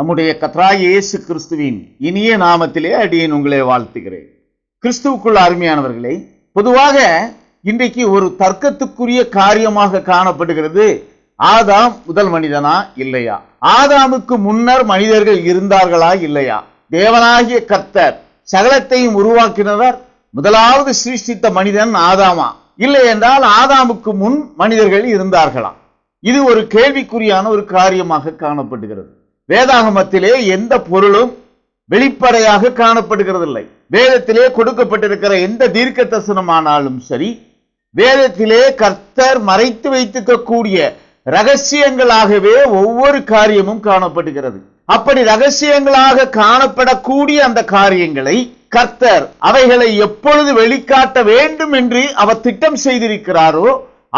நம்முடைய கர்த்தராகிய இயேசு கிறிஸ்துவின் இனிய நாமத்திலே அடியேன் உங்களை வாழ்த்துகிறேன். கிறிஸ்துவுக்குள் அருமையானவர்களே, பொதுவாக இன்றைக்கு ஒரு தர்க்கத்துக்குரிய காரியமாக காணப்படுகிறது, ஆதாம் முதல் மனிதனா இல்லையா, ஆதாமுக்கு முன்னர் மனிதர்கள் இருந்தார்களா இல்லையா, தேவனாகிய கர்த்தர் சகலத்தையும் உருவாக்கினவர் முதலாவது சிருஷ்டித்த மனிதன் ஆதாமா, இல்லை என்றால் ஆதாமுக்கு முன் மனிதர்கள் இருந்தார்களா? இது ஒரு கேள்விக்குறியான ஒரு காரியமாக காணப்படுகிறது. வேதாகமத்திலே எந்த பொருளும் வெளிப்படையாக காணப்படுகிறதில்லை. வேதத்திலே கொடுக்கப்பட்டிருக்கிற எந்த தீர்க்க தரிசனமானாலும் சரி, வேதத்திலே கர்த்தர் மறைத்து வைத்திருக்கக்கூடிய ரகசியங்களாகவே ஒவ்வொரு காரியமும் காணப்படுகிறது. அப்படி ரகசியங்களாக காணப்படக்கூடிய அந்த காரியங்களை கர்த்தர் அவைகளை எப்பொழுது வெளிக்காட்ட வேண்டும் என்று அவர் திட்டம் செய்திருக்கிறாரோ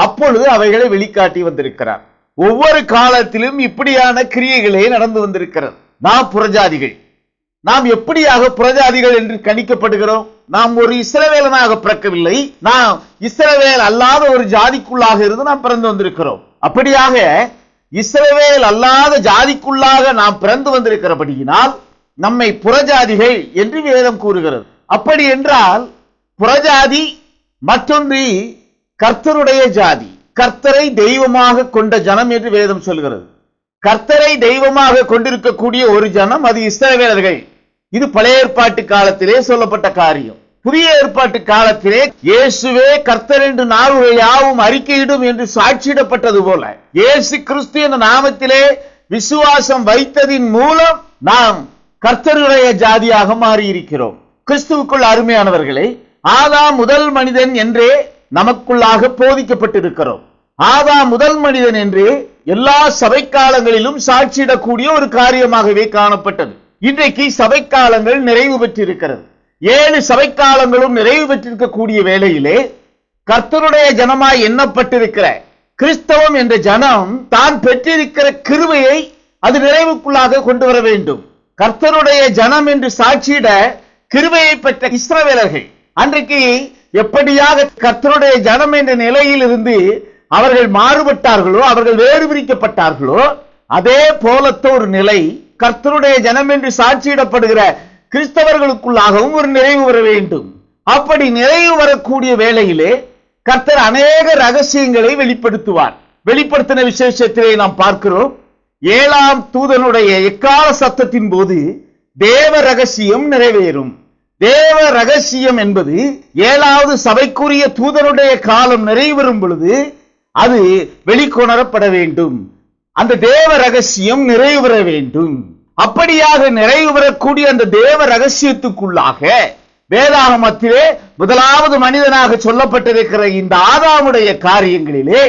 அப்பொழுது அவைகளை வெளிக்காட்டி வந்திருக்கிறார். ஒவ்வொரு காலத்திலும் இப்படியான கிரியைகளே நடந்து வந்திருக்கிறது. நாம் புறஜாதிகள், நாம் எப்படியாக புறஜாதிகள் என்று கணிக்கப்படுகிறோம்? நாம் ஒரு இஸ்ரவேலனாக பிறக்கவில்லை, நாம் இஸ்ரவேல் அல்லாத ஒரு ஜாதிக்குள்ளாக இருந்து நாம் பிறந்து வந்திருக்கிறோம். அப்படியாக இஸ்ரவேல் அல்லாத ஜாதிக்குள்ளாக நாம் பிறந்து வந்திருக்கிறபடியினால் நம்மை புறஜாதிகள் என்று வேதம் கூறுகிறது. அப்படி என்றால் புறஜாதி மற்றொன்று கர்த்தருடைய ஜாதி, கர்த்தரை தெய்வமாக கொண்ட ஜனம் என்று வேதம் சொல்கிறது. கர்த்தரை தெய்வமாக கொண்டிருக்கக்கூடிய ஒரு ஜனம் அது இஸ்ரவேலர்கள். இது பழைய ஏற்பாட்டு காலத்திலே சொல்லப்பட்ட காரியம். புதிய ஏற்பாட்டு காலத்திலே இயேசுவே கர்த்தர் என்று நாவுகள் யாவும் அறிக்கையிடும் என்று சாட்சியிடப்பட்டது போல இயேசு கிறிஸ்து என்ற நாமத்திலே விசுவாசம் வைத்ததின் மூலம் நாம் கர்த்தருடைய ஜாதியாக மாறி இருக்கிறோம். கிறிஸ்துவுக்குள் அருமையானவர்களே, ஆதாம் முதல் மனிதன் என்றே நமக்குள்ளாக போதிக்கப்பட்டிருக்கிறோம். ஆதாம் முதல் மனிதன் என்று எல்லா சபை காலங்களிலும் சாட்சியிடக்கூடிய ஒரு காரியமாகவே காணப்பட்டது. இன்றைக்கு சபை காலங்கள் நிறைவு பெற்றிருக்கிறது. 7 சபை காலங்களும் நிறைவு பெற்றிருக்கக்கூடிய வேளையிலே கர்த்தருடைய ஜனமாய் எண்ணப்பட்டிருக்கிற கிறிஸ்தவம் என்ற ஜனம் தான் பெற்றிருக்கிற கிருபையை அது நிறைவுக்குள்ளாக கொண்டு வர வேண்டும். கர்த்தருடைய ஜனம் என்று சாட்சியிட கிருபையை பெற்ற இஸ்ரவேலர்கள் அன்றைக்கு எப்படியாக கர்த்தருடைய ஜனம் என்ற நிலையில் இருந்து அவர்கள் மாறுபட்டார்களோ, அவர்கள் வேறு பிரிக்கப்பட்டார்களோ, அதே போலத்த ஒரு நிலை கர்த்தருடைய ஜனம் என்று சாட்சியிடப்படுகிற கிறிஸ்தவர்களுக்குள்ளாகவும் ஒரு நிறைவு வர வேண்டும். அப்படி நிறைவு வரக்கூடிய வேளையிலே கர்த்தர் அநேக ரகசியங்களை வெளிப்படுத்துவார். வெளிப்படுத்தின விசேஷத்திலே நாம் பார்க்கிறோம், 7ஆம் தூதனுடைய எக்கால சத்தத்தின் போது தேவ ரகசியம் நிறைவேறும். தேவ ரகசியம் என்பது 7வது சபைக்குரிய தூதனுடைய காலம் நிறைவேறும் பொழுது அது வெளிக்கொணரப்பட வேண்டும். அந்த தேவ ரகசியம் நிறைவு பெற வேண்டும். அப்படியாக நிறைவு பெறக்கூடிய அந்த தேவ ரகசியத்துக்குள்ளாக வேதாகமத்திலே முதலாவது மனிதனாக சொல்லப்பட்டிருக்கிற இந்த ஆதாமுடைய காரியங்களிலே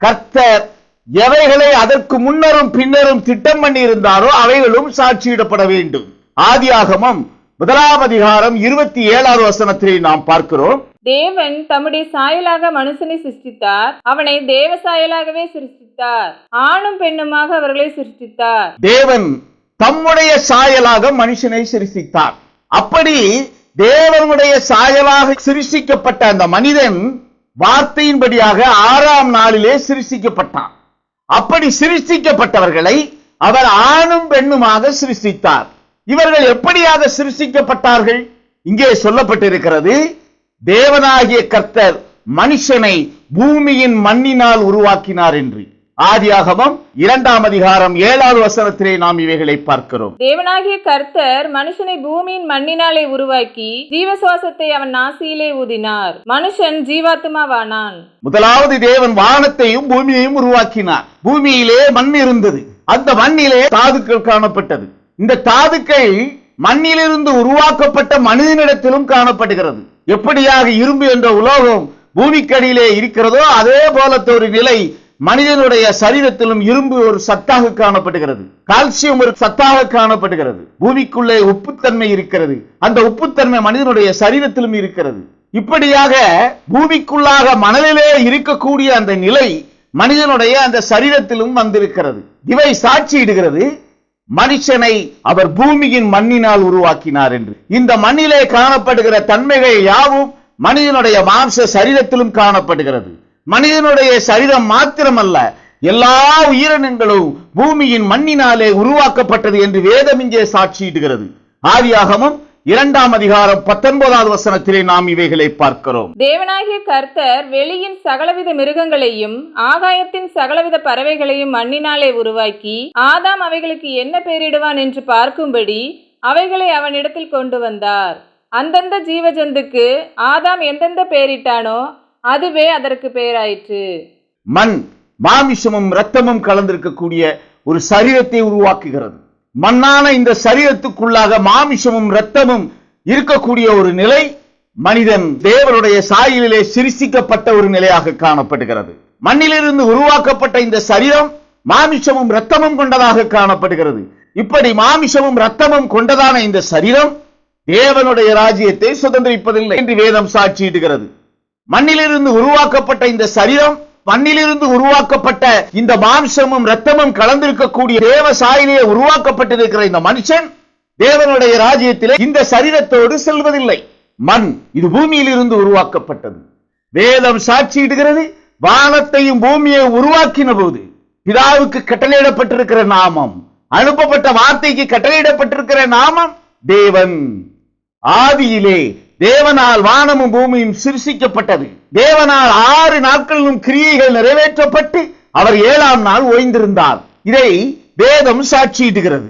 கர்த்தர் எவைகளை அதற்கு முன்னரும் பின்னரும் திட்டம் பண்ணி இருந்தாரோ அவைகளும் சாட்சியிடப்பட வேண்டும். ஆதியாகமம் 1ஆம் அதிகாரம் 27வது வசனத்திலே நாம் பார்க்கிறோம், தேவன் தம்முடைய சாயலாக மனுஷனை சிருஷ்டித்தார், அவனை தேவ சாயலாகவே சிருஷ்டித்தார், ஆணும் பெண்ணுமாக அவர்களை சிருஷ்டித்தார். தேவன் தம்முடைய சாயலாக மனுஷனை சிருஷ்டித்தார். அப்படி தேவனுடைய சாயலாக சிருஷ்டிக்கப்பட்ட அந்த மனிதன் வார்த்தையின்படியாக 6ஆம் நாளிலே சிருஷ்டிக்கப்பட்டான். அப்படி சிருஷ்டிக்கப்பட்டவர்களை அவர் ஆணும் பெண்ணுமாக சிருஷ்டித்தார். இவர்கள் எப்படியாக சிருஷ்டிக்கப்பட்டார்கள்? இங்கே சொல்லப்பட்டிருக்கிறது, தேவனாகிய கர்த்தர் மனுஷனை பூமியின் மண்ணினால் உருவாக்கினார் என்று. ஆதியாகமம் 2ஆம் அதிகாரம் 7வது வசனத்திலே நாம் இவைகளை பார்க்கிறோம். தேவனாகிய கர்த்தர் மனுஷனை பூமியின் மண்ணினாலே உருவாக்கி ஜீவசுவாசத்தை அவன் நாசியிலே ஊதினார், மனுஷன் ஜீவாத்மாவானான். முதலாவது தேவன் வானத்தையும் பூமியையும் உருவாக்கினார். பூமியிலே மண் இருந்தது, அந்த மண்ணிலே தாதுக்கள் காணப்பட்டது. இந்த தாதுக்கள் மண்ணிலிருந்து உருவாக்கப்பட்ட மனிதனிடத்திலும் காணப்படுகிறது. எப்படியாக இரும்பு என்ற உலோகம் பூமிக்கடியிலே இருக்கிறதோ அதே போலத்த ஒரு நிலை மனிதனுடைய சரீரத்திலும் இரும்பு ஒரு சத்தாக காணப்படுகிறது, கால்சியம் ஒரு சத்தாக காணப்படுகிறது. பூமிக்குள்ளே உப்புத்தன்மை இருக்கிறது, அந்த உப்புத்தன்மை மனிதனுடைய சரீரத்திலும் இருக்கிறது. இப்படியாக பூமிக்குள்ளாக மணலிலே இருக்கக்கூடிய அந்த நிலை மனிதனுடைய அந்த சரீரத்திலும் வந்திருக்கிறது. இவை சாட்சியிடுகிறது மனுஷனை அவர் பூமியின் மண்ணினால் உருவாக்கினார் என்று. இந்த மண்ணிலே காணப்படுகிற தன்மைகள் யாவும் மனிதனுடைய மாம்ச சரீரத்திலும் காணப்படுகிறது. மனிதனுடைய சரீரம் மாத்திரமல்ல, எல்லா உயிரினங்களும் பூமியின் மண்ணினாலே உருவாக்கப்பட்டது என்று வேதம் இங்கே சாட்சியிடுகிறது. ஆதியாகமம் 2ஆம் அதிகாரம் 19வது வசனத்திலே நாம் இவைகளை பார்க்கிறோம். தேவனாகிய கர்த்தர் வெளியின் சகலவித மிருகங்களையும் ஆகாயத்தின் சகலவித பறவைகளையும் மண்ணினாலே உருவாக்கி ஆதாம் அவைகளுக்கு என்ன பெயரிடுவான் என்று பார்க்கும்படி அவைகளை அவனிடத்தில் கொண்டு வந்தார். அந்தந்த ஜீவஜந்துக்கு ஆதாம் எந்தெந்த பெயரிட்டானோ அதுவே அதற்கு பெயராயிற்று. மண் மாமிசமும் இரத்தமும் கலந்திருக்கக்கூடிய ஒரு சரீரத்தை உருவாக்குகிறது. மண்ணான இந்த சரீரத்துக்குள்ளாக மாமிசமும் இரத்தமும் இருக்கக்கூடிய ஒரு நிலை மனிதன் தேவனுடைய சாயலிலே சிருஷ்டிக்கப்பட்ட ஒரு நிலையாக காணப்படுகிறது. மண்ணிலிருந்து உருவாக்கப்பட்ட இந்த சரீரம் மாமிசமும் இரத்தமும் கொண்டதாக காணப்படுகிறது. இப்படி மாமிசமும் இரத்தமும் கொண்டதான இந்த சரீரம் தேவனுடைய ராஜ்யத்தை சுதந்திரிப்பதில்லை என்று வேதம் சாட்சியிடுகிறது. மண்ணிலிருந்து உருவாக்கப்பட்ட இந்த சரீரம், மண்ணிலிருந்து உருவாக்கப்பட்ட இந்த மாம்சமும் இரத்தமும் கலந்திருக்கக்கூடிய தேவ சாயலிலே உருவாக்கப்பட்டிருக்கிற இந்த மனுஷன் தேவனுடைய ராஜ்யத்திலே இந்த சரீரத்தோடு செல்வதில்லை. மண் இது பூமியிலிருந்து உருவாக்கப்பட்டது. வேதம் சாட்சியிடுகிறது, வானத்தையும் பூமியை உருவாக்கின போது பிதாவுக்கு கட்டளையிடப்பட்டிருக்கிற நாமம், அனுப்பப்பட்ட வார்த்தைக்கு கட்டளையிடப்பட்டிருக்கிற நாமம் தேவன். ஆதியிலே தேவனால் வானமும் பூமியும் சிருஷ்டிக்கப்பட்டது. தேவனால் 6 நாட்களிலும் கிரியைகள் நிறைவேற்றப்பட்டு அவர் 7ஆம் நாள் ஓய்ந்திருந்தார். இதை வேதம் சாட்சியிடுகிறது.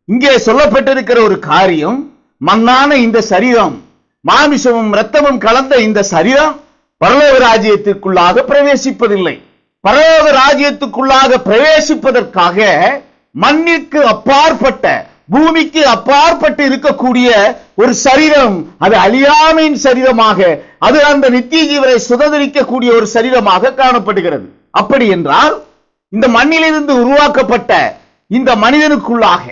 இங்கே சொல்லப்பட்டிருக்கிற ஒரு காரியம், மண்ணான இந்த சரீரம், மாமிசமும் இரத்தமும் கலந்த இந்த சரீரம் பரலோக ராஜ்யத்திற்குள்ளாக பிரவேசிப்பதில்லை. பரலோக ராஜ்யத்துக்குள்ளாக பிரவேசிப்பதற்காக மண்ணிற்கு அப்பாற்பட்ட, பூமிக்கு அப்பாற்பட்டு இருக்கக்கூடிய ஒரு சரீரம், அது அழியாமையின் சரீரமாக, அது அந்த நித்திய ஜீவனை சுதந்திரிக்கக்கூடிய ஒரு சரீரமாக காணப்படுகிறது. அப்படி என்றால் இந்த மண்ணிலிருந்து உருவாக்கப்பட்ட இந்த மனிதனுக்குள்ளாக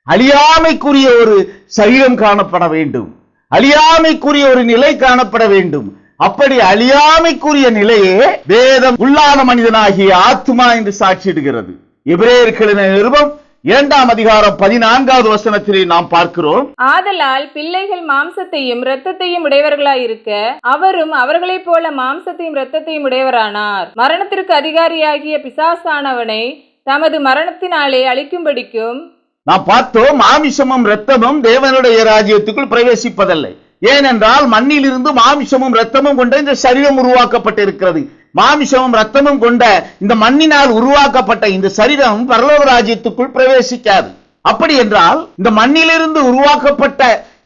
அழியாமைக்குரிய ஒரு சரீரம் காணப்பட வேண்டும், அழியாமைக்குரிய ஒரு நிலை காணப்பட வேண்டும். அப்படி அழியாமைக்குரிய நிலையே வேதம் உள்ளான மனிதனாகிய ஆத்துமா என்று சாட்சியிடுகிறது. எபிரேயர்களின் நிருபம் 2ஆம் அதிகாரம் 14வது வசனத்திலே நாம் பார்க்கிறோம். ஆதலால் பிள்ளைகள் மாம்சத்தையும் இரத்தத்தையும் உடையவர்களாயிருக்க அவரும் அவர்களைப் போல மாம்சத்தையும் இரத்தத்தையும் உடையவரானார். மரணத்திற்கு அதிகாரியாகிய பிசாசானவனை தமது மரணத்தினாலே அழிக்கும்படிக்கும் நாம் பார்த்தோம். மாமிசமும் இரத்தமும் தேவனுடைய ராஜ்யத்துக்குள் பிரவேசிப்பதில்லை. ஏனென்றால் மண்ணிலிருந்து மாமிசமும் இரத்தமும் கொண்ட இந்த சரீரம் உருவாக்கப்பட்டிருக்கிறது. மாமிசமும் இரத்தமும் கொண்ட இந்த மண்ணினால் உருவாக்கப்பட்ட இந்த சரீரம் பரலோக ராஜ்யத்துக்குள் பிரவேசிக்காது. அப்படி என்றால் இந்த மண்ணிலிருந்து உருவாக்கப்பட்ட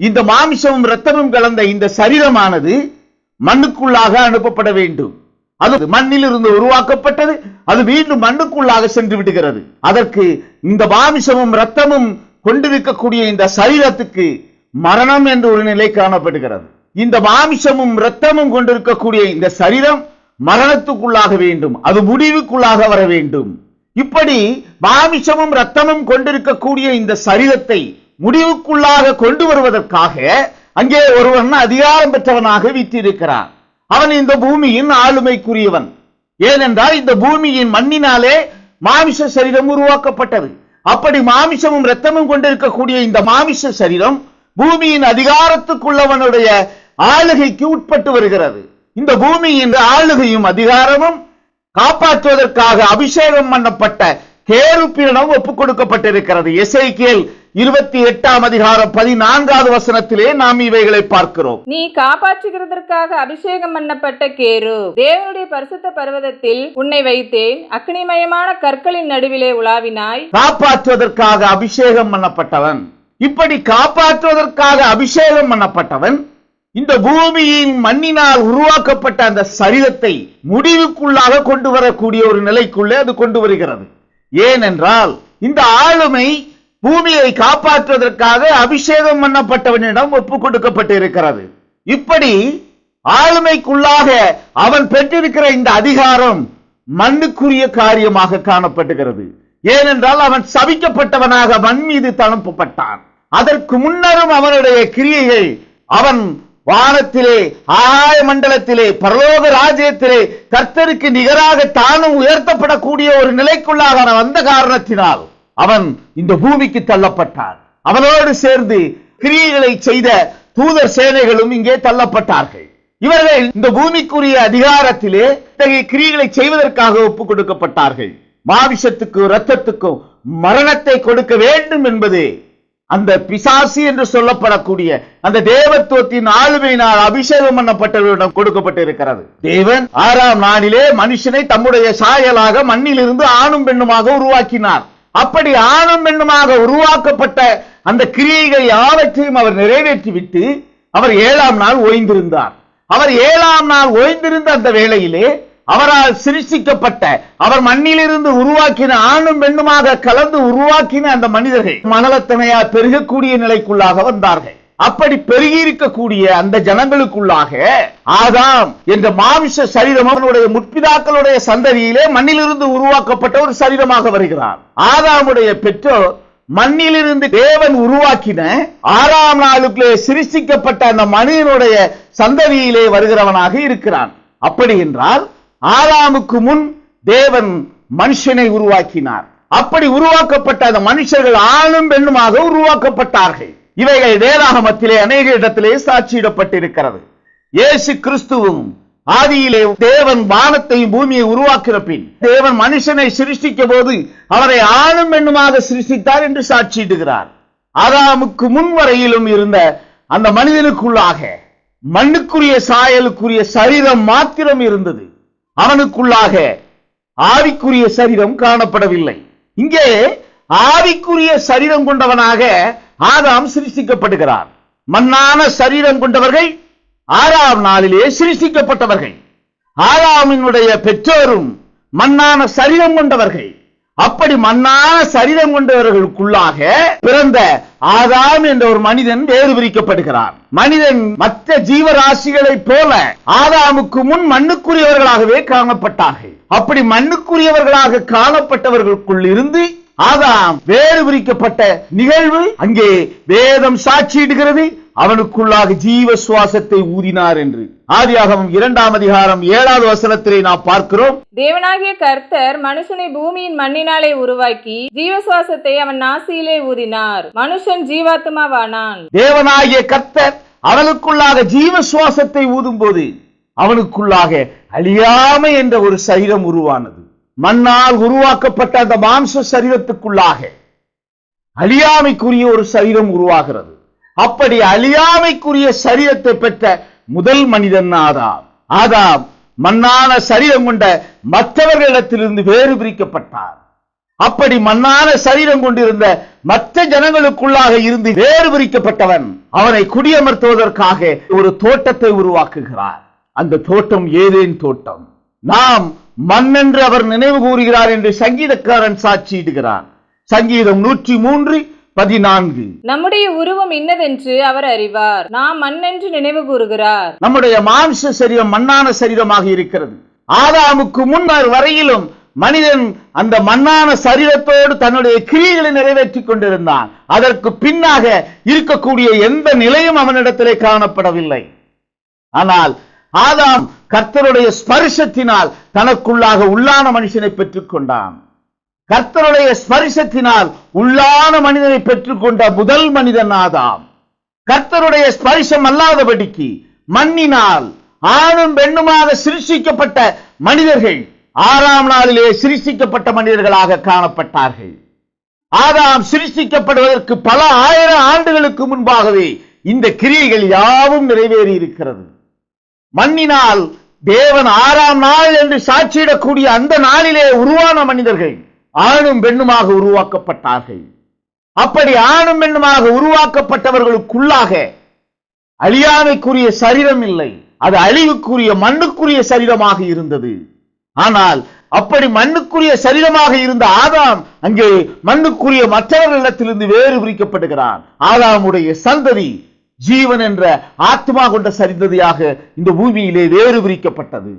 இந்த மாமிசமும் இரத்தமும் கலந்த இந்த சரீரமானது மண்ணுக்குள்ளாக அனுப்பப்பட வேண்டும். அது மண்ணிலிருந்து உருவாக்கப்பட்டது, அது மீண்டும் மண்ணுக்குள்ளாக சென்று விடுகிறது. அதற்கு இந்த மாமிசமும் இரத்தமும் கொண்டிருக்கக்கூடிய இந்த சரீரத்துக்கு மரணம் என்ற ஒரு நிலை காணப்படுகிறது. இந்த மாமிசமும் இரத்தமும் கொண்டிருக்கக்கூடிய இந்த சரீரம் மரணத்துக்குள்ளாக வேண்டும், அது முடிவுக்குள்ளாக வர வேண்டும். இப்படி மாமிசமும் இரத்தமும் கொண்டிருக்கக்கூடிய இந்த சரீரத்தை முடிவுக்குள்ளாக கொண்டு வருவதற்காக அங்கே ஒருவன் அதிகாரம் பெற்றவனாக வீற்றிருக்கிறான். அவன் இந்த பூமியின் ஆளுமைக்குரியவன். ஏனென்றால் இந்த பூமியின் மண்ணினாலே மாமிச சரீரம் உருவாக்கப்பட்டது. அப்படி மாமிசமும் இரத்தமும் கொண்டிருக்கக்கூடிய இந்த மாமிச சரீரம் பூமியின் அதிகாரத்துக்குள்ளவனுடைய ஆளுகைக்கு உட்பட்டு வருகிறது. இந்த பூமியின் ஆளுகையும் அதிகாரமும் காப்பாற்றுவதற்காக அபிஷேகம் பண்ணப்பட்ட கேருபீடம் ஒப்புக் கொடுக்கப்பட்டிருக்கிறது. எசேக்கியேல் 28ஆம் அதிகாரம் 14வது வசனத்திலே நாம் இவைகளை பார்க்கிறோம். நீ காப்பாற்றுகிறதற்காக அபிஷேகம் பண்ணப்பட்ட கேரு, தேவனுடைய பரிசுத்த பர்வதத்தில் உன்னை வைத்தேன், அக்னிமயமான கற்களின் நடுவிலே உலாவினாய். காப்பாற்றுவதற்காக அபிஷேகம் பண்ணப்பட்டவன், இப்படி காப்பாற்றுவதற்காக அபிஷேகம் பண்ணப்பட்டவன் இந்த பூமியின் மண்ணினால் உருவாக்கப்பட்ட அந்த சரீரத்தை முடிவுக்குள்ளாக கொண்டு வரக்கூடிய ஒரு நிலைக்குள்ளே அது கொண்டு வருகிறது. ஏனென்றால் இந்த ஆளுமை பூமியை காப்பாற்றுவதற்காக அபிஷேகம் பண்ணப்பட்டவனிடம் ஒப்புக் கொடுக்கப்பட்டு இருக்கிறது. இப்படி ஆளுமைக்குள்ளாக அவன் பெற்றிருக்கிற இந்த அதிகாரம் மண்ணுக்குரிய காரியமாக காணப்படுகிறது. ஏனென்றால் அவன் சபிக்கப்பட்டவனாக மண் மீது தனுப்பப்பட்டான். அதற்கு முன்னரும் அவனுடைய கிரியைகள், அவன் வானத்திலே ஆகாய மண்டலத்திலே பரலோக ராஜ்யத்திலே கர்த்தருக்கு நிகராக தானும் உயர்த்தப்படக்கூடிய ஒரு நிலைக்குள்ளாக வந்த காரணத்தினால் அவன் இந்த பூமிக்கு தள்ளப்பட்டான். அவனோடு சேர்ந்து கிரியைகளை செய்த தூதர் சேனைகளும் இங்கே தள்ளப்பட்டார்கள். இவர்கள் இந்த பூமிக்குரிய அதிகாரத்திலே இத்தகைய கிரியைகளை செய்வதற்காக ஒப்புக் கொடுக்கப்பட்டார்கள். மாமிசத்துக்கும் இரத்தத்துக்கும் மரணத்தை கொடுக்க வேண்டும் என்பது அந்த பிசாசு என்று சொல்லப்படக்கூடிய அந்த தேவத்துவத்தின் ஆளுமையினால் அபிஷேகம் பண்ணப்பட்டவரிடம் கொடுக்கப்பட்டிருக்கிறது. தேவன் 6ஆம் நாளிலே மனுஷனை தம்முடைய சாயலாக மண்ணிலிருந்து ஆணும் பெண்ணுமாக உருவாக்கினார். அப்படி ஆணும் பெண்ணுமாக உருவாக்கப்பட்ட அந்த கிரியைகள் யாவற்றையும் அவர் நிறைவேற்றிவிட்டு அவர் 7ஆம் நாள் ஓய்ந்திருந்தார். அவர் 7ஆம் நாள் ஓய்ந்திருந்த அந்த வேளையிலே அவரால் சிருஷ்டிக்கப்பட்ட, அவர் மண்ணிலிருந்து உருவாக்கின ஆணும் பெண்ணுமாக கலந்து உருவாக்கின அந்த மனிதர்கள் மனலத்தனையா பெருகக்கூடிய நிலைக்குள்ளாக வந்தார்கள். அப்படி பெருகி இருக்கக்கூடிய அந்த ஜனங்களுக்குள்ளாக ஆதாம் என்ற மாமிச சரீரம் அவனுடைய முற்பிதாக்களுடைய சந்ததியிலே மண்ணிலிருந்து உருவாக்கப்பட்ட ஒரு சரீரமாக வருகிறார். ஆதாமுடைய பெற்றோர் மண்ணிலிருந்து தேவன் உருவாக்கின 6ஆம் நாளுக்குள்ளே சிருஷ்டிக்கப்பட்ட அந்த மனிதனுடைய சந்ததியிலே வருகிறவனாக இருக்கிறான். அப்படி என்றால் ஆதாமுக்கு முன் தேவன் மனுஷனை உருவாக்கினார். அப்படி உருவாக்கப்பட்ட அந்த மனுஷர்கள் ஆணும் பெண்ணுமாக உருவாக்கப்பட்டார்கள். இவைகள் வேதாகமத்திலே அநேக இடத்திலே சாட்சியிடப்பட்டிருக்கிறது. இயேசு கிறிஸ்துவும் ஆதியிலே தேவன் வானத்தையும் பூமியை உருவாக்கிற பின் தேவன் மனுஷனை சிருஷ்டிக்க போது அவரை ஆணும் பெண்ணுமாக சிருஷ்டித்தார் என்று சாட்சியிடுகிறார். ஆதாமுக்கு முன் வரையிலும் இருந்த அந்த மனிதனுக்குள்ளாக மண்ணுக்குரிய சாயலுக்குரிய சரீரம் மாத்திரம் இருந்தது. அவனுக்குள்ளாக ஆவிக்குரிய சரீரம் காணப்படவில்லை. இங்கே ஆவிக்குரிய சரீரம் கொண்டவனாக ஆதாம் சிருஷ்டிக்கப்படுகிறார். மண்ணான சரீரம் கொண்டவர்கள் 6ஆம் நாளிலே சிருஷ்டிக்கப்பட்டவர்கள். ஆதாமினுடைய பெற்றோரும் மண்ணான சரீரம் கொண்டவர்கள். அப்படி மண்ணான சரீரம் கொண்டவர்களுக்குள்ளாக பிறந்த ஆதாம் என்ற ஒரு மனிதன் வேறு பிரிக்கப்படுகிறார். மனிதன் மற்ற ஜீவராசிகளைப் போல ஆதாமுக்கு முன் மண்ணுக்குரியவர்களாகவே காணப்பட்டார்கள். அப்படி மண்ணுக்குரியவர்களாக காணப்பட்டவர்களுக்குள் இருந்து ஆதாம் வேறு பிரிக்கப்பட்ட நிகழ்வு அங்கே வேதம் சாட்சியிடுகிறது. அவனுக்குள்ளாக ஜீவ சுவாசத்தை ஊதினார் என்று ஆதியாகமம் 2ஆம் அதிகாரம் 7வது வசனத்திலே நாம் பார்க்கிறோம். தேவனாகிய கர்த்தர் மனுஷனை பூமியின் மண்ணினாலே உருவாக்கி ஜீவ சுவாசத்தை அவன் நாசியிலே ஊதினார். மனுஷன் ஜீவாத்மாவானான். தேவனாகிய கர்த்தர் அவனுக்குள்ளாக ஜீவ சுவாசத்தை ஊதும் போது அவனுக்குள்ளாக அழியாமை என்ற ஒரு சரீரம் உருவானது. மண்ணால் உருவாக்கப்பட்ட அந்த மாம்ச சரீரத்துக்குள்ளாக அழியாமைக்குரிய ஒரு சரீரம் உருவாகிறது. அப்படி அழியாமைக்குரிய சரீரத்தை பெற்ற முதல் மனிதன் ஆதாம். ஆதாம் மண்ணான சரீரம் கொண்ட மற்றவர்களிடத்திலிருந்து வேறு பிரிக்கப்பட்டார். அப்படி மண்ணான சரீரம் கொண்டிருந்த மற்ற ஜனங்களுக்குள்ளாக இருந்து வேறு பிரிக்கப்பட்டவன் அவனை குடியமர்த்துவதற்காக ஒரு தோட்டத்தை உருவாக்குகிறார். அந்த தோட்டம் ஏதேன் தோட்டம். நாம் மண்ணென்று அவர் நினைவு கூறுகிறார் என்று சங்கீதக்காரன் சாட்சியிடுகிறார். சங்கீதம் 103:14. நம்முடைய உருவம் இன்னதென்று அவர் அறிவார், நாம் மண்ணென்று நினைவு கூறுகிறார். நம்முடைய மாம்ச சரீரம் மண்ணான சரீரமாக இருக்கிறது. ஆதாமுக்கு முன்னர் வரையிலும் மனிதன் அந்த மண்ணான சரீரத்தோடு தன்னுடைய கிரியைகளை நிறைவேற்றிக் கொண்டிருந்தான். அதற்கு பின்னாக இருக்கக்கூடிய எந்த நிலையும் அவனிடத்திலே காணப்படவில்லை. ஆனால் ஆதாம் கர்த்தருடைய ஸ்பரிசத்தினால் தனக்குள்ளாக உள்ளான மனுஷனை பெற்றுக் கொண்டான். கர்த்தருடைய ஸ்பரிசத்தினால் உள்ளான மனிதனை பெற்றுக்கொண்ட முதல் மனிதன் ஆதாம். கர்த்தருடைய ஸ்பரிசம் அல்லாதபடிக்கு மண்ணினால் ஆணும் பெண்ணுமாக சிருஷ்டிக்கப்பட்ட மனிதர்கள் 6ஆம் நாளிலே சிருஷ்டிக்கப்பட்ட மனிதர்களாக காணப்பட்டார்கள். ஆதாம் சிருஷ்டிக்கப்படுவதற்கு பல ஆயிரம் ஆண்டுகளுக்கு முன்பாகவே இந்த கிரியைகள் யாவும் நிறைவேறி இருக்கிறது. மண்ணினால் தேவன் 6ஆம் நாள் என்று சாட்சியிடக்கூடிய அந்த நாளிலே உருவான மனிதர்கள் ஆணும் பெண்ணுமாக உருவாக்கப்பட்டார்கள். அப்படி ஆணும் பெண்ணுமாக உருவாக்கப்பட்டவர்களுக்குள்ளாக அழியாமைக்குரிய சரீரம் இல்லை, அது அழிவுக்குரிய மண்ணுக்குரிய சரீரமாக இருந்தது. ஆனால் அப்படி மண்ணுக்குரிய சரீரமாக இருந்த ஆதாம் அங்கே மண்ணுக்குரிய மற்றவர்களிடத்திலிருந்து வேறு பிரிக்கப்படுகிறான். ஆதாமுடைய சந்ததி ஜீவன் என்ற ஆத்மா கொண்ட சந்ததியாக இந்த பூமியிலே வேறு பிரிக்கப்பட்டது.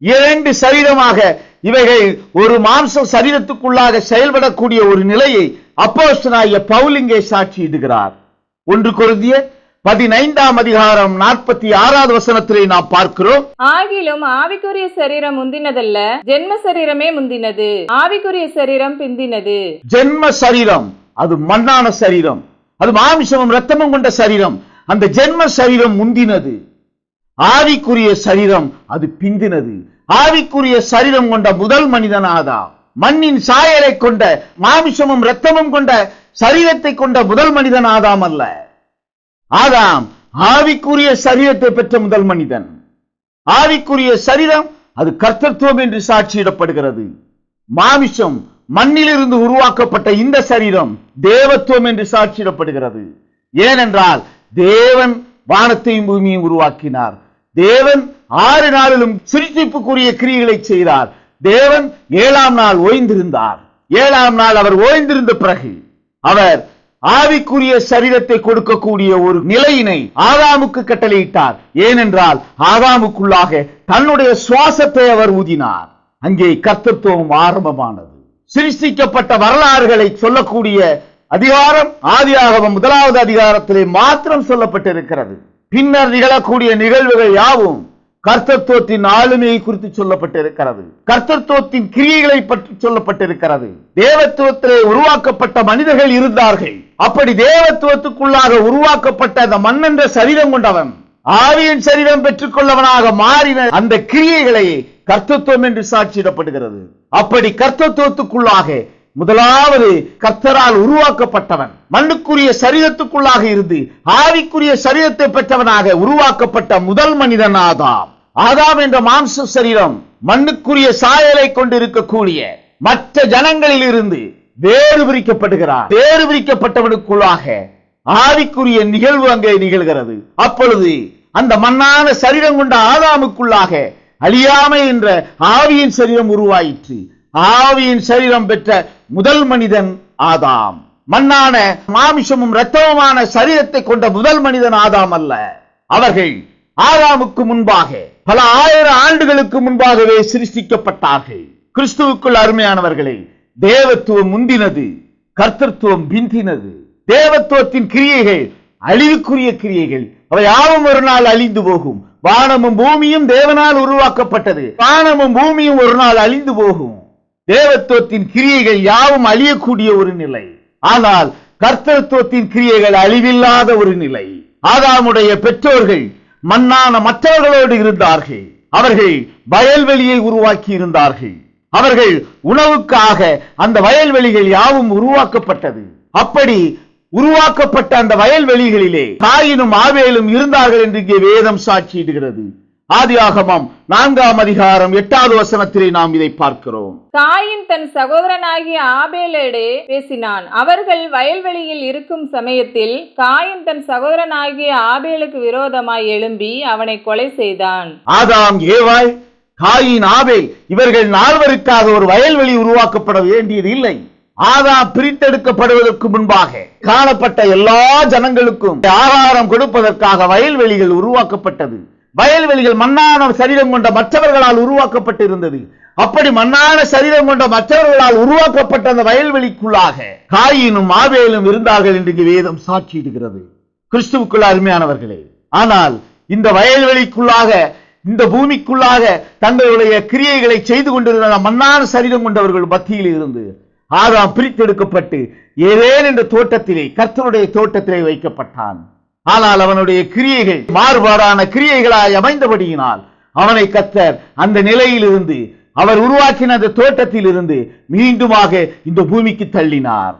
2 சரீரமாக இவைகள் ஒரு மாம்ச சரீரத்துக்குள்ளாக செயல்படக்கூடிய ஒரு நிலையை அப்போஸ்தலனாகிய பவுல் இங்கே சாட்சியிடுகிறார். 1 கொரிந்தியர் 15ஆம் அதிகாரம் 46வது வசனத்திலே நாம் பார்க்கிறோம். ஆகிலும் ஆவிக்குரிய சரீரம் முந்தினதல்ல, ஜென்ம சரீரமே முந்தினது, ஆவிக்குரிய சரீரம் பிந்தினது. ஜென்ம சரீரம் அது மண்ணான சரீரம், அது மாமிசமும் இரத்தமும் கொண்ட சரீரம். அந்த ஜென்ம சரீரம் முந்தினது, ஆவிக்குரிய சரீரம் அது பிந்தினது. ஆவிக்குரிய சரீரம் கொண்ட முதல் மனிதன் ஆதாம். மண்ணின் சாயலை கொண்ட மாமிசமும் இரத்தமும் கொண்ட சரீரத்தை கொண்ட முதல் மனிதன் ஆதாம் அல்ல. ஆதாம் ஆவிக்குரிய சரீரத்தை பெற்ற முதல் மனிதன். ஆவிக்குரிய சரீரம் அது கர்த்தத்துவம் என்று சாட்சியிடப்படுகிறது. மாமிசம் மண்ணிலிருந்து உருவாக்கப்பட்ட இந்த சரீரம் தேவத்துவம் என்று சாட்சியிடப்படுகிறது. ஏனென்றால் தேவன் வானத்தையும் பூமியையும் உருவாக்கினார். தேவன் 6 நாளிலும் சிருஷ்டிப்புக்குரிய கிரியைகளை செய்தார். தேவன் 7ஆம் நாள் ஓய்ந்திருந்தார். 7ஆம் நாள் அவர் ஓய்ந்திருந்த பிறகு அவர் ஆவிக்குரிய சரீரத்தை கொடுக்கக்கூடிய ஒரு நிலையினை ஆதாமுக்கு கட்டளையிட்டார். ஏனென்றால் ஆதாமுக்குள்ளாக தன்னுடைய சுவாசத்தை அவர் ஊதினார். அங்கே கர்த்தத்துவம் ஆரம்பமானது. சிருஷ்டிக்கப்பட்ட வரலாறுகளை சொல்லக்கூடிய அதிகாரம் ஆதியாகமம் 1வது அதிகாரத்திலே மாத்திரம் சொல்லப்பட்டிருக்கிறது. பின்னர் நிகழக்கூடிய நிகழ்வுகள் யாவும் கர்த்தத்துவத்தின் ஆளுமையை குறித்து சொல்லப்பட்டிருக்கிறது. கர்த்தத்துவத்தின் கிரியைகளை பற்றி சொல்லப்பட்டிருக்கிறது. தேவத்துவத்திலே உருவாக்கப்பட்ட மனிதர்கள் இருந்தார்கள். அப்படி தேவத்துவத்துக்குள்ளாக உருவாக்கப்பட்ட அந்த மண்ணென்ற சரீரம் கொண்டவன் ஆவியின் சரீரம் பெற்றுக் கொள்ளவனாக மாறின அந்த கிரியைகளை கர்த்தத்துவம் என்று சாட்சியிடப்படுகிறது. அப்படி கர்த்தத்துவத்துக்குள்ளாக முதலாவது கர்த்தரால் உருவாக்கப்பட்டவன் மண்ணுக்குரிய சரீரத்துக்குள்ளாக இருந்து ஆவிக்குரிய சரீரத்தை பெற்றவனாக உருவாக்கப்பட்ட முதல் மனிதன் ஆதாம். ஆதாம் என்ற மாம்ச சரீரம் மண்ணுக்குரிய சாயலை கொண்டிருக்கக்கூடிய மற்ற ஜனங்களில் இருந்து வேறு பிரிக்கப்படுகிறார். வேறு பிரிக்கப்பட்டவனுக்குள்ளாக ஆவிக்குரிய நிகழ்வு அங்கே நிகழ்கிறது. அப்பொழுது அந்த மண்ணான சரீரம் கொண்ட ஆதாமுக்குள்ளாக அழியாமை என்ற ஆவியின் சரீரம் உருவாயிற்று. ஆவியின் சரீரம் பெற்ற முதல் மனிதன் ஆதாம். மண்ணான மாமிசமும் இரத்தமுமான சரீரத்தை கொண்ட முதல் மனிதன் ஆதாம் அல்ல. அவர்கள் ஆதாமுக்கு முன்பாக பல 1000 ஆண்டுகளுக்கு முன்பாகவே சிருஷ்டிக்கப்பட்டார்கள். கிறிஸ்துவுக்குள் அருமையானவர்களே, தேவத்துவம் முந்தினது, கர்த்தத்துவம் பிந்தினது. தேவத்துவத்தின் கிரியைகள் அழிவுக்குரிய கிரியைகள். அவை யாவும் ஒரு நாள் அழிந்து போகும். வானமும் பூமியும் தேவனால் உருவாக்கப்பட்டது. வானமும் பூமியும் ஒரு நாள் அழிந்து போகும். தேவத்துவத்தின் கிரியைகள் யாவும் அழியக்கூடிய ஒரு நிலை. ஆனால் கர்த்தத்துவத்தின் கிரியைகள் அழிவில்லாத ஒரு நிலை. ஆதாமுடைய பெற்றோர்கள் மண்ணான மற்றவர்களோடு இருந்தார்கள். அவர்கள் வயல்வெளியை உருவாக்கி இருந்தார்கள். அவர்கள் உணவுக்காக அந்த வயல்வெளிகள் யாவும் உருவாக்கப்பட்டது. அப்படி உருவாக்கப்பட்ட அந்த வயல்வெளிகளிலே காயினும் ஆபேலும் இருந்தார்கள் என்று இங்கே வேதம் சாட்சியிடுகிறது. ஆதியாகமம் 4ஆம் அதிகாரம் 8வது வசனத்திலே நாம் இதை பார்க்கிறோம். காயின் தன் சகோதரனாகிய ஆபேலோடே பேசினான். அவர்கள் வயல்வெளியில் இருக்கும் சமயத்தில் காயின் தன் சகோதரனாகிய ஆபேலுக்கு விரோதமாய் எழும்பி அவனை கொலை செய்தான். ஆதாம், ஏவாள், காயின், ஆபேல் இவர்கள் 4 ஒரு வயல்வெளி உருவாக்கப்பட வேண்டியது இல்லை. ஆதாம் பிரித்தெடுக்கப்படுவதற்கு முன்பாக காணப்பட்ட எல்லா ஜனங்களுக்கும் ஆகாரம் கொடுப்பதற்காக வயல்வெளிகள் உருவாக்கப்பட்டது. வயல்வெளிகள் மண்ணான சரீரம் கொண்ட மற்றவர்களால் உருவாக்கப்பட்டிருந்தது. அப்படி மண்ணான சரீரம் கொண்ட மற்றவர்களால் உருவாக்கப்பட்ட அந்த வயல்வெளிக்குள்ளாக காயினும் ஆபேலும் இருந்தார்கள் என்று வேதம் சாட்சியிடுகிறது. கிறிஸ்துவுக்குள் அருமையானவர்களே, ஆனால் இந்த வயல்வெளிக்குள்ளாக, இந்த பூமிக்குள்ளாக தங்களுடைய கிரியைகளை செய்து கொண்டிருந்த மண்ணான சரீரம் கொண்டவர்கள் மத்தியில் இருந்து ஆதாம் பிரித்தெடுக்கப்பட்டு ஏதேன் என்ற தோட்டத்திலே, கர்த்தருடைய தோட்டத்திலே வைக்கப்பட்டான். ஆனால் அவனுடைய கிரியைகள் மாறுபாடான கிரியைகளாய் அமைந்தபடியினால் அவனை கர்த்தர் அந்த நிலையிலிருந்து, அவர் உருவாக்கின அந்த தோட்டத்தில் இருந்து மீண்டுமாக இந்த பூமிக்கு தள்ளினார்.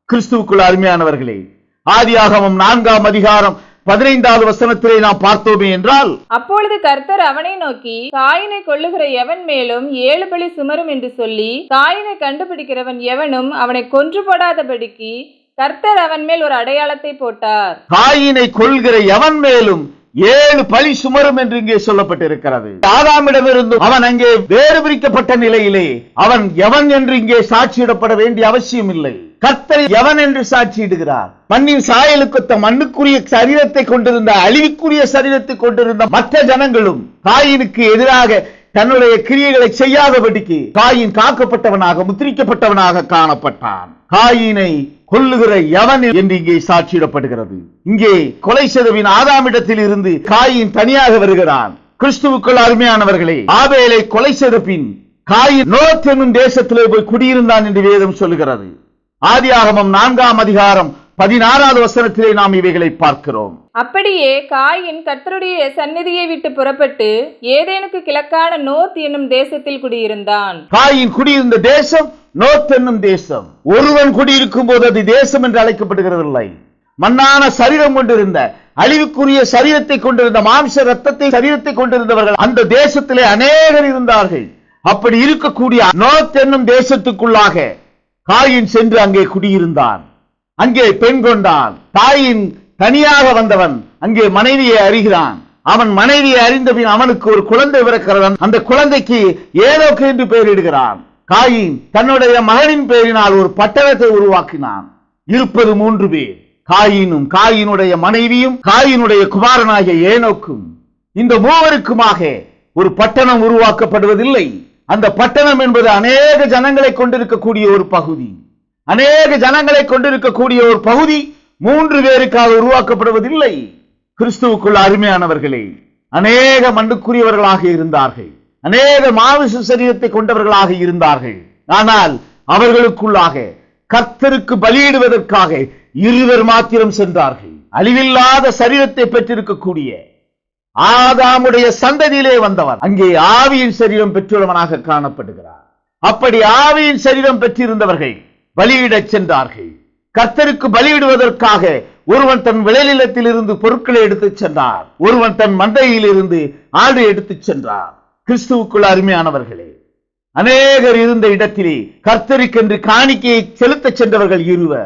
கிறிஸ்துவுக்குள் அருமையானவர்களே, ஆதியாகமம் 4ஆம் அதிகாரம் 15வது வசனத்திலே நாம் பார்த்தோமே என்றால், அப்பொழுது கர்த்தர் அவனை நோக்கி, காயினை கொல்லுகிற எவன் மேலும் 7 பலி சுமரும் என்று சொல்லி, காயினை கண்டுபிடிக்கிறவன் எவனும் அவனை கொன்று போடாதபடிக்கு கர்த்தர் அவன் மேல் ஒரு அடையாளத்தை போட்டார். காயினை கொல்கிற எவன் மேலும் 7 பழி சுமரும் என்று இங்கே சொல்லப்பட்டிருக்கிறது. ஆதாமிடமிருந்து அவன் அங்கே வேறு பிரிக்கப்பட்ட நிலையிலே அவன் எவன் என்று இங்கே சாட்சியிடப்பட வேண்டிய அவசியம் இல்லை. கர்த்தர் எவன் என்று சாட்சியிடுகிறார். மண்ணின் சாயலுக்கு மண்ணுக்குரிய சரீரத்தை கொண்டிருந்த, அழிவுக்குரிய சரீரத்தை கொண்டிருந்த மற்ற ஜனங்களும் காயினுக்கு எதிராக தன்னுடைய கிரியைகளை செய்யாதபடிக்கு காயின் காக்கப்பட்டவனாக, முத்திரிக்கப்பட்டவனாக காணப்பட்டான். காயினை கொல்லுகிற எவன் என்று இங்கே சாட்சியிடப்படுகிறது. இங்கே கொலை செய்தவின் ஆதாமிடத்தில் இருந்து காயின் தனியாக வருகிறான். கிறிஸ்துவுக்குள் அருமையானவர்களே, ஆபேலை கொலை செய்த பின் காயின் நோத் என்னும் தேசத்திலே போய் குடியிருந்தான் என்று வேதம் சொல்லுகிறது. ஆதியாகமம் 4ஆம் அதிகாரம் 16வது வசனத்திலே நாம் இவைகளை பார்க்கிறோம். அப்படியே காயின் கர்த்தருடைய சந்நிதியை விட்டு புறப்பட்டு ஏதேனுக்கு கிழக்கான நோத் என்னும் தேசத்தில் குடியிருந்தான். காயின் குடியிருந்த தேசம் நோத் என்னும் தேசம். ஒருவன் குடியிருக்கும் போது அது தேசம் என்று அழைக்கப்படுகிறதில்லை. மண்ணான சரீரம் கொண்டிருந்த, அழிவுக்குரிய சரீரத்தை கொண்டிருந்த, மாம்ச ரத்தத்தை சரீரத்தை கொண்டிருந்தவர்கள் அந்த தேசத்திலே அநேகர் இருந்தார்கள். அப்படி இருக்கக்கூடிய நோத் என்னும் தேசத்துக்குள்ளாக காயின் சென்று அங்கே குடியிருந்தான். அங்கே பெண் கொண்டான். தாயின் தனியாக வந்தவன் அங்கே மனைவியை அறிகிறான். அவன் மனைவியை அறிந்த பின் அவனுக்கு ஒரு குழந்தை பிறக்கிறான். அந்த குழந்தைக்கு ஏனோக்கு என்று பெயரிடுகிறான். காயின் தன்னுடைய மகனின் பெயரினால் ஒரு பட்டணத்தை உருவாக்கினான். இருப்பது 3 பேர், காயினும் காயினுடைய மனைவியும் காயினுடைய குமாரனாகிய ஏனோக்கும். இந்த மூவருக்குமாக ஒரு பட்டணம் உருவாக்கப்படுவதில்லை. அந்த பட்டணம் என்பது அநேக ஜனங்களை கொண்டிருக்கக்கூடிய ஒரு பகுதி. அநேக ஜனங்களை கொண்டிருக்கக்கூடிய ஒரு பகுதி 3 பேருக்காக உருவாக்கப்படுவதில்லை. கிறிஸ்துவுக்குள் அருமையானவர்களே, அநேக மண்ணுக்குரியவர்களாக இருந்தார்கள். அநேக மாமிச சரீரத்தை கொண்டவர்களாக இருந்தார்கள். ஆனால் அவர்களுக்குள்ளாக கர்த்தருக்கு பலியிடுவதற்காக 2 மாத்திரம் சென்றார்கள். அழிவில்லாத சரீரத்தை பெற்றிருக்கக்கூடிய ஆதாமுடைய சந்ததியிலே வந்தவன் அங்கே ஆவியின் சரீரம் பெற்றுள்ளவனாக காணப்படுகிறார். அப்படி ஆவியின் சரீரம் பெற்றிருந்தவர்கள் பலியிடச் சென்றார்கள். கர்த்தருக்கு பலியிடுவதற்காக ஒருவன் தன் விளைநிலத்தில் இருந்து பொருட்களை எடுத்துச் சென்றார். ஒருவன் தன் மந்தையில் இருந்து ஆடு எடுத்துச் சென்றார். கிறிஸ்துவுக்குள் அருமையானவர்களே, அநேகர் இருந்த இடத்திலே கர்த்தருக்கென்று காணிக்கையை செலுத்த சென்றவர்கள் 2.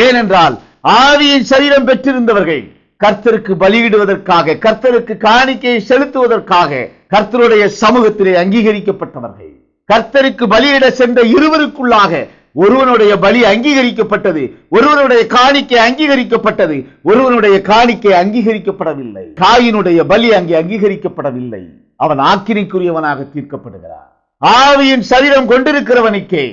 ஏனென்றால் ஆவியின் சரீரம் பெற்றிருந்தவர்கள் கர்த்தருக்கு பலியிடுவதற்காக, கர்த்தருக்கு காணிக்கையை செலுத்துவதற்காக கர்த்தருடைய சமூகத்திலே அங்கீகரிக்கப்பட்டவர்கள். கர்த்தருக்கு பலியிட சென்ற 2 ஒருவனுடைய பலி அங்கீகரிக்கப்பட்டது, ஒருவனுடைய காணிக்கை அங்கீகரிக்கப்பட்டது, ஒருவனுடைய காணிக்கை அங்கீகரிக்கப்படவில்லை. காயினுடைய பலி அங்கே அங்கீகரிக்கப்படவில்லை. அவன் ஆக்கினைக்குரியவனாக தீர்க்கப்படுகிறார். ஆவியின் சரீரம் கொண்டிருக்கிறவனுக்கே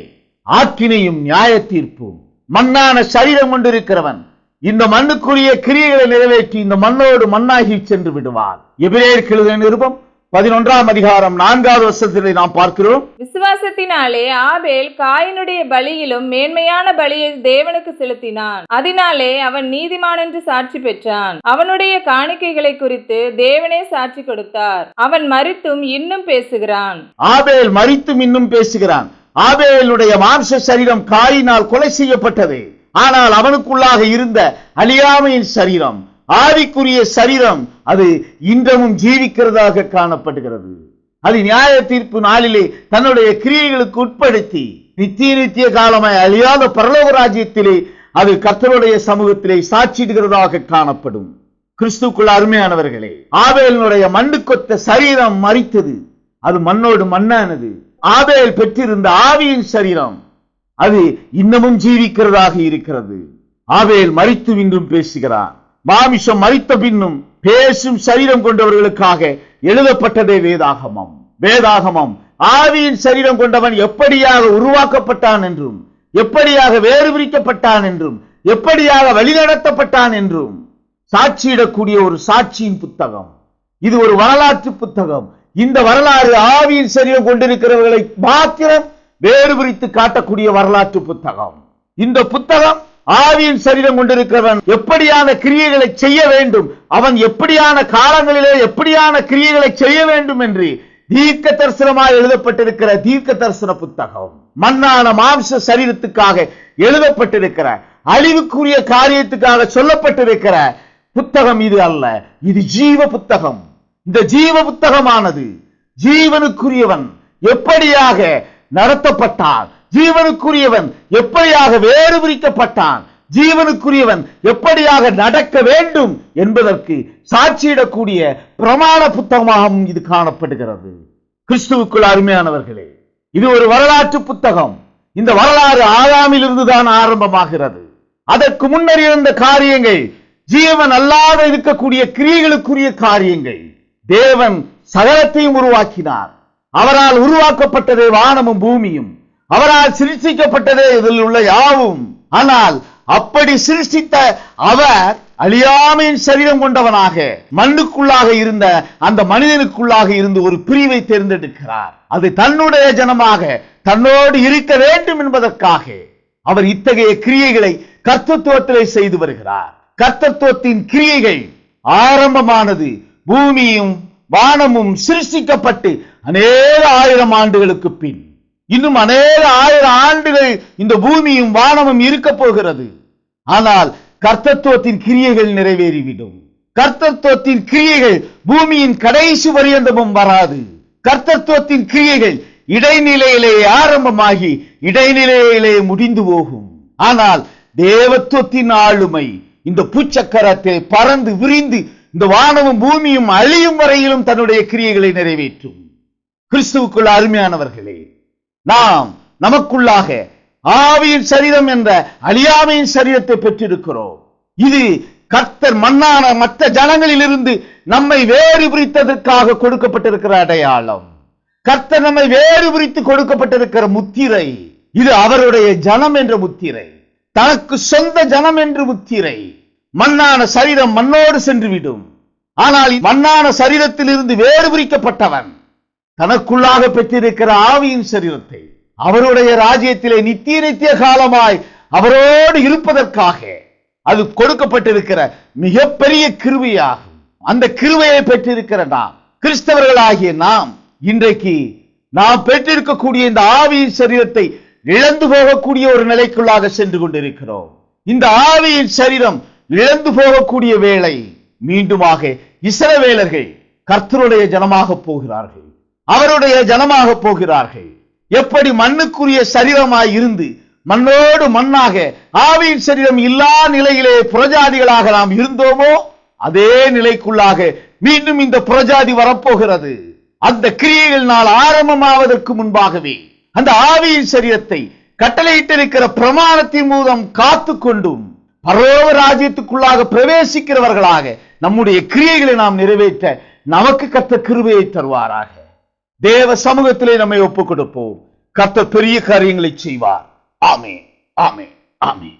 ஆக்கினையும் நியாய தீர்ப்பும். மண்ணான சரீரம் கொண்டிருக்கிறவன் இந்த மண்ணுக்குரிய கிரியைகளை நிறைவேற்றி இந்த மண்ணோடு மண்ணாகி சென்று விடுவான். எபிரேயருக்கு எழுதின நிருபம் 11ஆம் அதிகாரம் 4வது வசனத்திலே நாம் பார்க்கிறோம். விசுவாசத்தினாலே ஆபேல் காயினுடைய பலியிலும் மேன்மையான பலியை தேவனுக்கு செலுத்தினான். அதனாலே அவன் நீதிமான் என்று சாட்சி பெற்றான். அவனுடைய காணிக்கைகளை குறித்து தேவனே சாட்சி கொடுத்தார். அவன் மரித்தும் இன்னும் பேசுகிறான். ஆபேல் மரித்தும் இன்னும் பேசுகிறான். ஆபேலுடைய மாம்ச சரீரம் காயினால் கொலை செய்யப்பட்டது. ஆனால் அவனுக்குள்ளாக இருந்த அழியாமையின் சரீரம், ஆவிக்குரிய சரீரம், அது இன்றமும் ஜீவிக்கிறதாக காணப்படுகிறது. அது நியாய தீர்ப்பு நாளிலே தன்னுடைய கிரியைகளுக்கு உட்படுத்தி நித்திய காலமாய் அழியாத பரலோக ராஜ்யத்திலே அது கர்த்தருடைய சமூகத்திலே சாட்சிடுகிறதாக காணப்படும். கிறிஸ்துவுக்குள் அருமையானவர்களே, ஆபேலினுடைய மண்ணுக்கொத்த சரீரம் மரித்தது. அது மண்ணோடு மண்ணானது. ஆபேல் பெற்றிருந்த ஆவியின் சரீரம் அது இன்னமும் ஜீவிக்கிறதாக இருக்கிறது. ஆபேல் மரித்து இன்றும் பேசுகிறான். மாமிசம் மரித்த பின்னும் பேசும் சரீரம் கொண்டவர்களுக்காக எழுதப்பட்டதே வேதாகமம். வேதாகமம் ஆவியின் சரீரம் கொண்டவன் எப்படியாக உருவாக்கப்பட்டான் என்றும், எப்படியாக வேறு பிரிக்கப்பட்டான் என்றும், எப்படியாக வழிநடத்தப்பட்டான் என்றும் சாட்சியிடக்கூடிய ஒரு சாட்சியின் புத்தகம். இது ஒரு வரலாற்று புத்தகம். இந்த வரலாறு ஆவியின் சரீரம் கொண்டிருக்கிறவர்களை மாத்திரம் வேறு பிரித்து காட்டக்கூடிய வரலாற்று புத்தகம். இந்த புத்தகம் ஆவியின் சரீரம் கொண்டிருக்கிறவன் எப்படியான கிரியைகளை செய்ய வேண்டும், அவன் எப்படியான காலங்களிலே எப்படியான கிரியைகளை செய்ய வேண்டும் என்று தீர்க்க தரிசனமாக எழுதப்பட்டிருக்கிற தீர்க்க தரிசன புத்தகம். மண்ணான மாம்ச சரீரத்துக்காக எழுதப்பட்டிருக்கிற, அழிவுக்குரிய காரியத்துக்காக சொல்லப்பட்டிருக்கிற புத்தகம் இது அல்ல. இது ஜீவ புத்தகம். இந்த ஜீவ புத்தகமானது ஜீவனுக்குரியவன் எப்படியாக நடத்தப்பட்டான், ஜீவனுக்குரியவன் எப்படியாக வேறு பிரிக்கப்பட்டான், ஜீவனுக்குரியவன் எப்படியாக நடக்க வேண்டும் என்பதற்கு சாட்சியிடக்கூடிய பிரமாண புத்தகமாகவும் இது காணப்படுகிறது. கிறிஸ்துவுக்குள் அருமையானவர்களே, இது ஒரு வரலாற்று புத்தகம். இந்த வரலாறு ஆதாமிலிருந்து தான் ஆரம்பமாகிறது. அதற்கு முன்னர் இருந்த காரியங்கள் ஜீவன் அல்லாத இருக்கக்கூடிய கிரியைகளுக்குரிய காரியங்கள். தேவன் சகலத்தையும் உருவாக்கினார். அவரால் உருவாக்கப்பட்டதே வானமும் பூமியும். அவரால் சிருஷ்டிக்கப்பட்டதே இதில் உள்ள யாவும். ஆனால் அப்படி சிருஷ்டித்த அவர் அழியாமையின் சரீரம் கொண்டவனாக மண்ணுக்குள்ளாக இருந்த அந்த மனிதனுக்குள்ளாக இருந்து ஒரு பிரிவை தேர்ந்தெடுக்கிறார். அது தன்னுடைய ஜனமாக தன்னோடு இருக்க வேண்டும் என்பதற்காக அவர் இத்தகைய கிரியைகளை கர்த்தத்துவத்திலே செய்து வருகிறார். கர்த்தத்துவத்தின் கிரியைகள் ஆரம்பமானது பூமியும் வானமும் சிருஷ்டிக்கப்பட்டு அநேக 1000 ஆண்டுகளுக்கு பின். இன்னும் அநேக 1000 ஆண்டுகள் இந்த பூமியும் வானமும் இருக்க போகிறது. ஆனால் கர்த்தத்துவத்தின் கிரியைகள் நிறைவேறிவிடும். கர்த்தத்துவத்தின் கிரியைகள் பூமியின் கடைசி பரியந்தமும் வராது. கர்த்தத்துவத்தின் கிரியைகள் இடைநிலையிலே ஆரம்பமாகி இடைநிலையிலே முடிந்து போகும். ஆனால் தேவத்துவத்தின் ஆளுமை இந்த பூச்சக்கரத்தை பறந்து விரிந்து இந்த வானமும் பூமியும் அழியும் வரையிலும் தன்னுடைய கிரியைகளை நிறைவேற்றும். கிறிஸ்துவுக்குள் அருமையானவர்களே, நாம் நமக்குள்ளாக ஆவியின் சரீரம் என்ற அழியாமையின் சரீரத்தை பெற்றிருக்கிறோம். இது கர்த்தர் மண்ணான மற்ற ஜனங்களிலிருந்து நம்மை வேறு பிரித்ததற்காக கொடுக்கப்பட்டிருக்கிற அடையாளம். கர்த்தர் நம்மை வேறு பிரித்து கொடுக்கப்பட்டிருக்கிற முத்திரை. இது அவருடைய ஜனம் என்ற முத்திரை, தனக்கு சொந்த ஜனம் என்று முத்திரை. மண்ணான சரீரம் மண்ணோடு சென்றுவிடும். ஆனால் மண்ணான சரீரத்தில் இருந்து வேறு பிரிக்கப்பட்டவன் தனக்குள்ளாக பெற்றிருக்கிற ஆவியின் சரீரத்தை அவருடைய ராஜ்யத்திலே நித்திய காலமாய் அவரோடு இருப்பதற்காக அது கொடுக்கப்பட்டிருக்கிற மிகப்பெரிய கிருபையாகும். அந்த கிருபையை பெற்றிருக்கிற நாம் கிறிஸ்தவர்களாகிய நாம் இன்றைக்கு நாம் பெற்றிருக்கக்கூடிய இந்த ஆவியின் சரீரத்தை இழந்து போகக்கூடிய ஒரு நிலைக்குள்ளாக சென்று கொண்டிருக்கிறோம். இந்த ஆவியின் சரீரம் இழந்து போகக்கூடிய வேளை மீண்டுமாக இஸ்ரவேலர்கள் கர்த்தருடைய ஜனமாக போகிறார்கள், அவருடைய ஜனமாக போகிறார்கள். எப்படி மண்ணுக்குரிய சரீரமாய் இருந்து மண்ணோடு மண்ணாக ஆவியின் சரீரம் இல்லா நிலையிலே புறஜாதிகளாக நாம் இருந்தோமோ அதே நிலைக்குள்ளாக மீண்டும் இந்த புறஜாதி வரப்போகிறது. அந்த கிரியைகள் நாள் ஆரம்பமாவதற்கு முன்பாகவே அந்த ஆவியின் சரீரத்தை கட்டளையிட்டிருக்கிற பிரமாணத்தின் மூலம் காத்து கொண்டும் பரலோக ராஜ்யத்துக்குள்ளாக பிரவேசிக்கிறவர்களாக நம்முடைய கிரியைகளை நாம் நிறைவேற்ற நமக்கு கர்த்தர் கிருபையை தருவாராக. தேவ சமூகத்திலே நம்மை ஒப்புக் கொடுப்போம். கர்த்தர் பெரிய காரியங்களை செய்வார். ஆமென், ஆமென், ஆமென்.